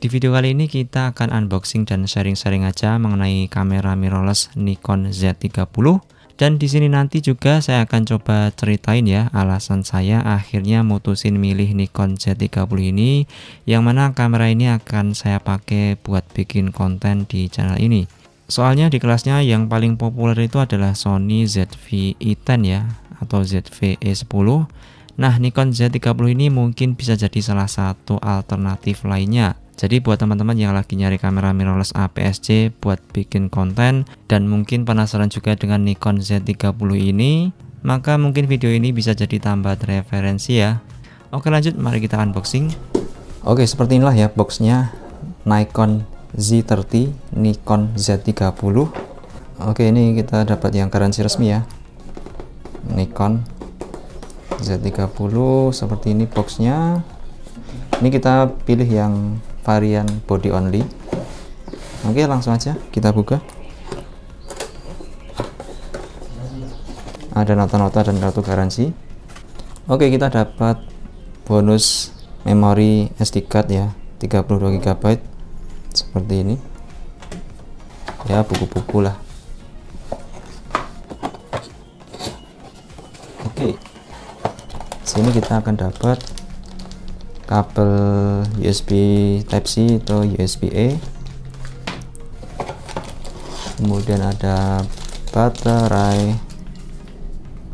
Di video kali ini kita akan unboxing dan sharing-sharing aja mengenai kamera mirrorless Nikon Z30. Dan di sini nanti juga saya akan coba ceritain ya alasan saya akhirnya mutusin milih Nikon Z30 ini, yang mana kamera ini akan saya pakai buat bikin konten di channel ini. Soalnya di kelasnya yang paling populer itu adalah Sony ZV-E10 ya, atau ZV-E10. Nah, Nikon Z30 ini mungkin bisa jadi salah satu alternatif lainnya. Jadi buat teman-teman yang lagi nyari kamera mirrorless APS-C buat bikin konten dan mungkin penasaran juga dengan Nikon Z30 ini, maka mungkin video ini bisa jadi tambahan referensi ya. Oke, lanjut, mari kita unboxing. Oke, seperti inilah ya boxnya Nikon Z30 Nikon Z30. Oke, ini kita dapat yang garansi resmi ya, Nikon Z30 seperti ini boxnya. Ini kita pilih yang varian body only. Oke, langsung aja kita buka. Ada nota-nota dan kartu garansi. Oke, kita dapat bonus memori SD card ya, 32 GB seperti ini ya, buku-buku lah. Oke, sini kita akan dapat kabel USB Type-C atau USB-A, kemudian ada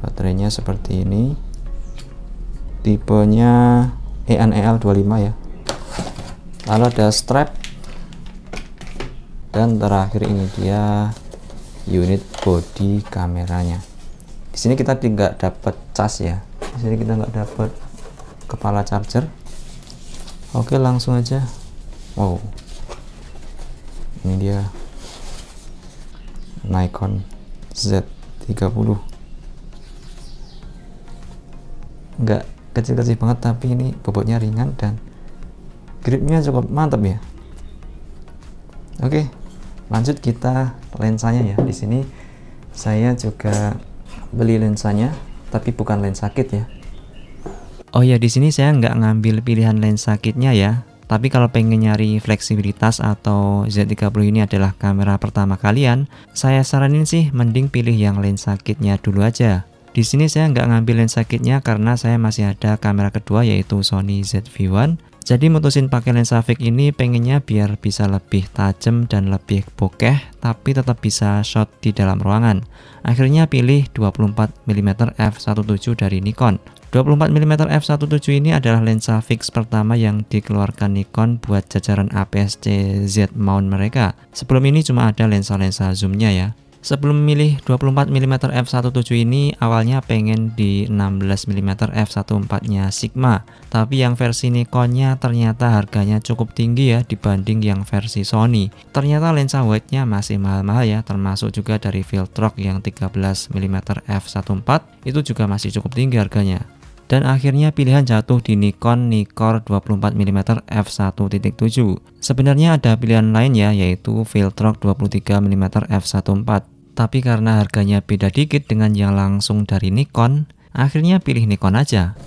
baterainya seperti ini, tipenya ENEL25 ya, lalu ada strap, dan terakhir ini dia unit body kameranya. Di sini kita tidak dapat cas ya, di sini kita nggak dapat kepala charger. Oke, langsung aja. Wow, ini dia Nikon Z30. Nggak kecil-kecil banget, tapi ini bobotnya ringan dan gripnya cukup mantap ya. Oke, lanjut kita lensanya ya. Di sini saya juga beli lensanya, tapi bukan lensa kit ya. Oh ya, di sini saya nggak ngambil pilihan lensa kitnya ya. Tapi kalau pengen nyari fleksibilitas atau Z30 ini adalah kamera pertama kalian, saya saranin sih mending pilih yang lensa kitnya dulu aja. Di sini saya nggak ngambil lensa kitnya karena saya masih ada kamera kedua yaitu Sony ZV-1. Jadi mutusin pakai lensa fix ini pengennya biar bisa lebih tajam dan lebih bokeh, tapi tetap bisa shot di dalam ruangan. Akhirnya pilih 24mm f1.7 dari Nikon. 24mm f1.7 ini adalah lensa fix pertama yang dikeluarkan Nikon buat jajaran APS-C Z mount mereka. Sebelum ini cuma ada lensa-lensa zoomnya ya. Sebelum milih 24mm f1.7 ini awalnya pengen di 16mm f1.4 nya Sigma, tapi yang versi Nikonnya ternyata harganya cukup tinggi ya dibanding yang versi Sony. Ternyata lensa wide-nya masih mahal-mahal ya, termasuk juga dari Viltrox yang 13mm f1.4 itu juga masih cukup tinggi harganya. Dan akhirnya pilihan jatuh di Nikon Nikkor 24mm f1.7. Sebenarnya ada pilihan lain ya, yaitu Viltrox 23mm f1.4. Tapi karena harganya beda dikit dengan yang langsung dari Nikon, akhirnya pilih Nikon aja.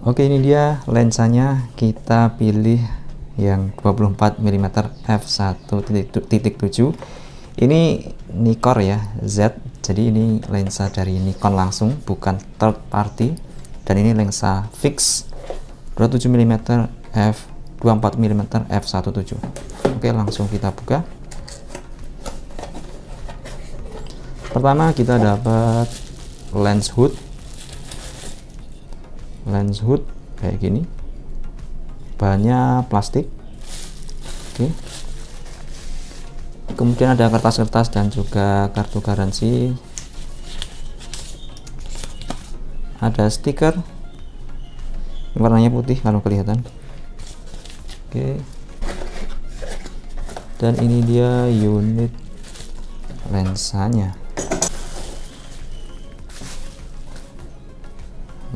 Oke, ini dia lensanya. Kita pilih yang 24mm f1.7. Ini Nikkor ya, Z. Jadi ini lensa dari Nikon langsung, bukan third party. Dan ini lensa fix 27mm f1.7. Oke, langsung kita buka. Pertama kita dapat lens hood kayak gini, bahannya plastik. Oke, kemudian ada kertas-kertas dan juga kartu garansi, ada stiker warnanya putih kalau kelihatan. Oke, dan ini dia unit lensanya.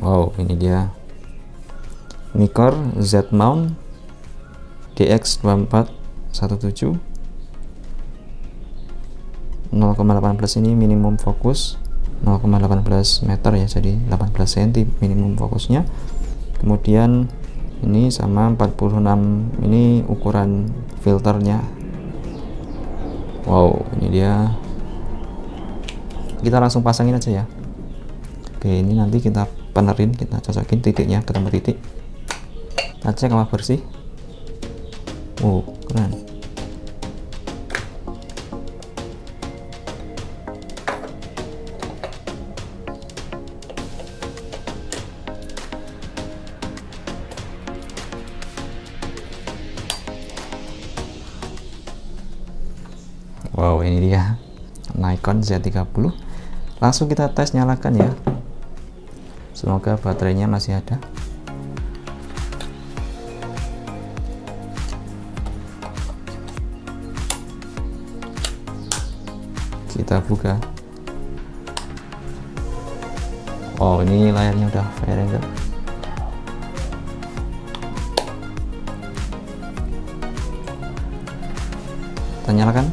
Wow, ini dia Nikkor Z mount DX2417 0,18 ini minimum fokus, 0,18 meter ya, jadi 18 cm minimum fokusnya. Kemudian ini sama 46 ini ukuran filternya. Wow, ini dia. Kita langsung pasangin aja ya. Oke, ini nanti kita benerin, kita cocokin titiknya ketemu titik. Kita cek apa bersih. Wow, keren. Wow, ini dia Nikon Z30. Langsung kita tes, nyalakan ya. Semoga baterainya masih ada. Kita buka. Oh, ini layarnya udah fair angle. Kita nyalakan.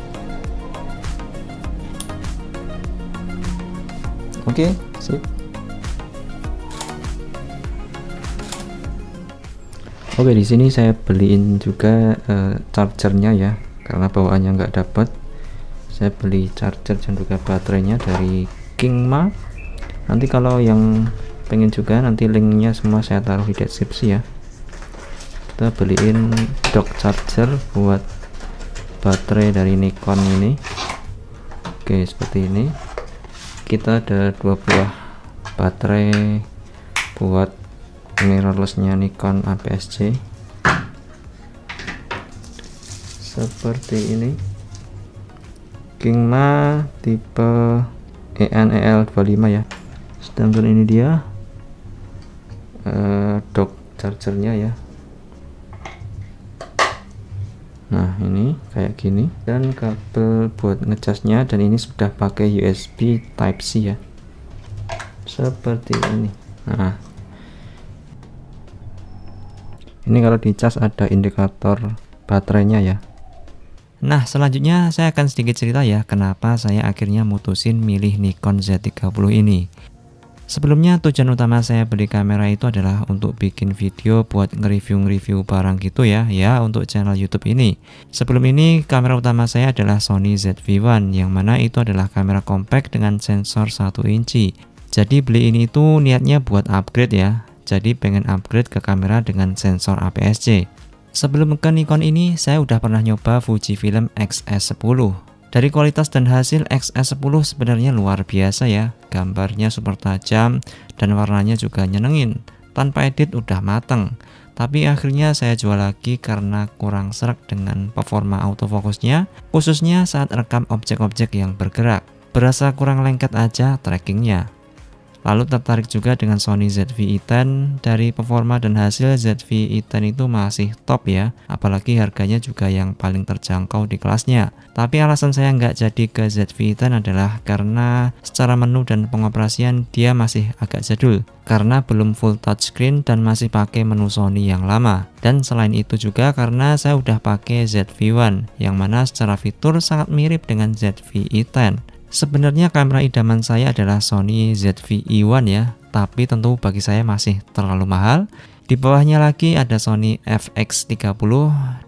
Oke, sip. Oke, di sini saya beliin juga chargernya ya, karena bawaannya nggak dapat. Saya beli charger dan juga baterainya dari Kingma. Nanti kalau yang pengen juga, nanti linknya semua saya taruh di deskripsi ya. Kita beliin dock charger buat baterai dari Nikon ini. Oke, seperti ini. Kita ada 2 buah baterai buat mirrorless-nya Nikon APS-C seperti ini. Kingma tipe EN-EL25 ya. Sedangkan ini dia dock chargernya ya. Nah, ini kayak gini, dan kabel buat ngecasnya, dan ini sudah pakai USB Type C ya, seperti ini. Nah, ini kalau dicas ada indikator baterainya ya. Nah, selanjutnya saya akan sedikit cerita ya, kenapa saya akhirnya mutusin milih Nikon Z30 ini. Sebelumnya tujuan utama saya beli kamera itu adalah untuk bikin video buat nge-review barang gitu ya, untuk channel YouTube ini. Sebelum ini kamera utama saya adalah Sony ZV-1, yang mana itu adalah kamera compact dengan sensor 1 inci. Jadi beli ini itu niatnya buat upgrade ya. Jadi pengen upgrade ke kamera dengan sensor APS-C. Sebelum ke Nikon ini, saya udah pernah nyoba Fujifilm X-S10. Dari kualitas dan hasil, X-S10 sebenarnya luar biasa ya. Gambarnya super tajam dan warnanya juga nyenengin. Tanpa edit udah mateng. Tapi akhirnya saya jual lagi karena kurang sreg dengan performa autofokusnya, khususnya saat rekam objek-objek yang bergerak. Berasa kurang lengket aja trackingnya. Lalu tertarik juga dengan Sony ZV-E10. Dari performa dan hasil, ZV-E10 itu masih top ya, apalagi harganya juga yang paling terjangkau di kelasnya. Tapi alasan saya nggak jadi ke ZV-E10 adalah karena secara menu dan pengoperasian dia masih agak jadul, karena belum full touchscreen dan masih pakai menu Sony yang lama. Dan selain itu juga karena saya udah pakai ZV-1, yang mana secara fitur sangat mirip dengan ZV-E10. Sebenarnya kamera idaman saya adalah Sony ZV-E1 ya, tapi tentu bagi saya masih terlalu mahal. Di bawahnya lagi ada Sony FX30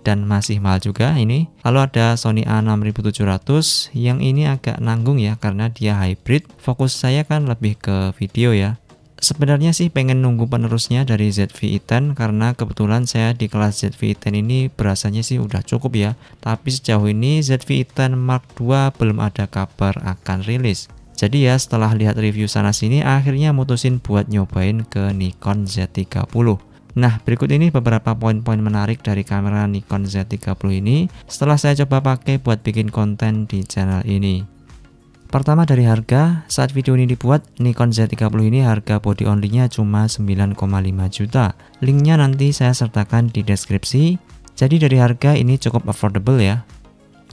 dan masih mahal juga ini. Lalu ada Sony A6700 yang ini agak nanggung ya karena dia hybrid. Fokus saya kan lebih ke video ya. Sebenarnya sih pengen nunggu penerusnya dari ZV-E10 karena kebetulan saya di kelas ZV-E10 ini berasanya sih udah cukup ya. Tapi sejauh ini ZV-E10 Mark II belum ada kabar akan rilis. Jadi ya setelah lihat review sana sini akhirnya mutusin buat nyobain ke Nikon Z30. Nah, berikut ini beberapa poin-poin menarik dari kamera Nikon Z30 ini setelah saya coba pakai buat bikin konten di channel ini. Pertama dari harga, saat video ini dibuat, Nikon Z30 ini harga body only-nya cuma 9,5 juta. Linknya nanti saya sertakan di deskripsi. Jadi dari harga ini cukup affordable ya.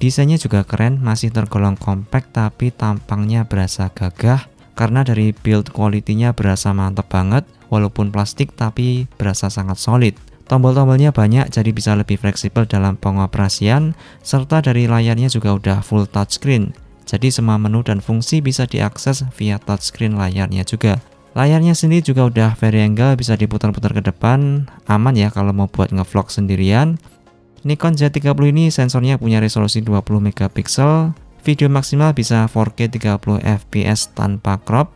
Desainnya juga keren, masih tergolong compact tapi tampangnya berasa gagah. Karena dari build quality-nya berasa mantep banget, walaupun plastik tapi berasa sangat solid. Tombol-tombolnya banyak jadi bisa lebih fleksibel dalam pengoperasian, serta dari layarnya juga udah full touchscreen. Jadi semua menu dan fungsi bisa diakses via touchscreen layarnya juga. Layarnya sendiri juga udah variangle, bisa diputar-putar ke depan, aman ya kalau mau buat ngevlog sendirian. Nikon Z30 ini sensornya punya resolusi 20 megapiksel, video maksimal bisa 4K 30 fps tanpa crop.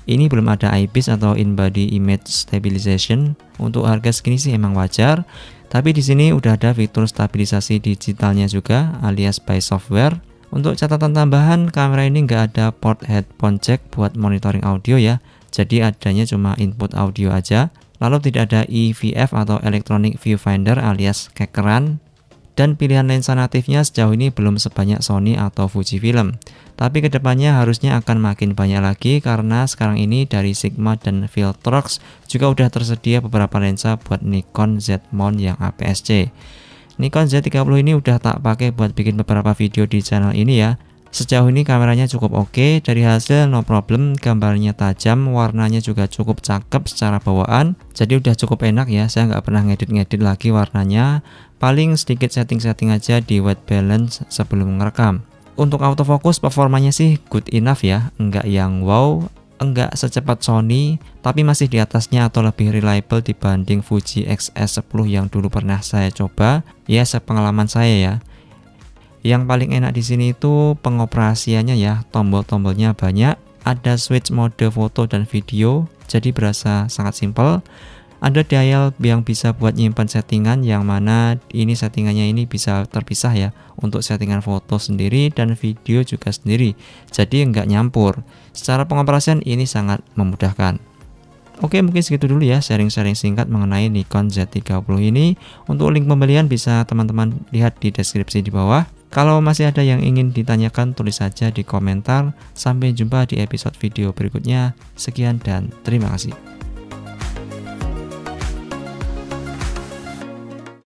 Ini belum ada IBIS atau in-body image stabilization. Untuk harga segini sih emang wajar, tapi di sini udah ada fitur stabilisasi digitalnya juga alias by software. Untuk catatan tambahan, kamera ini nggak ada port headphone jack buat monitoring audio ya, jadi adanya cuma input audio aja. Lalu tidak ada EVF atau electronic viewfinder alias kekeran. Dan pilihan lensa natifnya sejauh ini belum sebanyak Sony atau Fujifilm. Tapi kedepannya harusnya akan makin banyak lagi karena sekarang ini dari Sigma dan Viltrox juga udah tersedia beberapa lensa buat Nikon Z mount yang APS-C. Nikon Z30 ini udah tak pakai buat bikin beberapa video di channel ini ya. Sejauh ini kameranya cukup oke, dari hasil no problem, gambarnya tajam, warnanya juga cukup cakep secara bawaan. Jadi udah cukup enak ya, saya nggak pernah ngedit-ngedit lagi warnanya. Paling sedikit setting-setting aja di white balance sebelum ngerekam. Untuk autofocus performanya sih good enough ya, nggak yang wow, enggak secepat Sony, tapi masih di atasnya atau lebih reliable dibanding Fuji X-S10 yang dulu pernah saya coba. Ya sepengalaman saya ya. Yang paling enak di sini itu pengoperasiannya ya, tombol-tombolnya banyak, ada switch mode foto dan video, jadi berasa sangat simpel. Ada dial yang bisa buat nyimpan settingan, yang mana ini settingannya ini bisa terpisah ya, untuk settingan foto sendiri dan video juga sendiri, jadi nggak nyampur. Secara pengoperasian ini sangat memudahkan. Oke, mungkin segitu dulu ya sharing-sharing singkat mengenai Nikon Z30 ini. Untuk link pembelian bisa teman-teman lihat di deskripsi di bawah. Kalau masih ada yang ingin ditanyakan, tulis saja di komentar. Sampai jumpa di episode video berikutnya. Sekian dan terima kasih.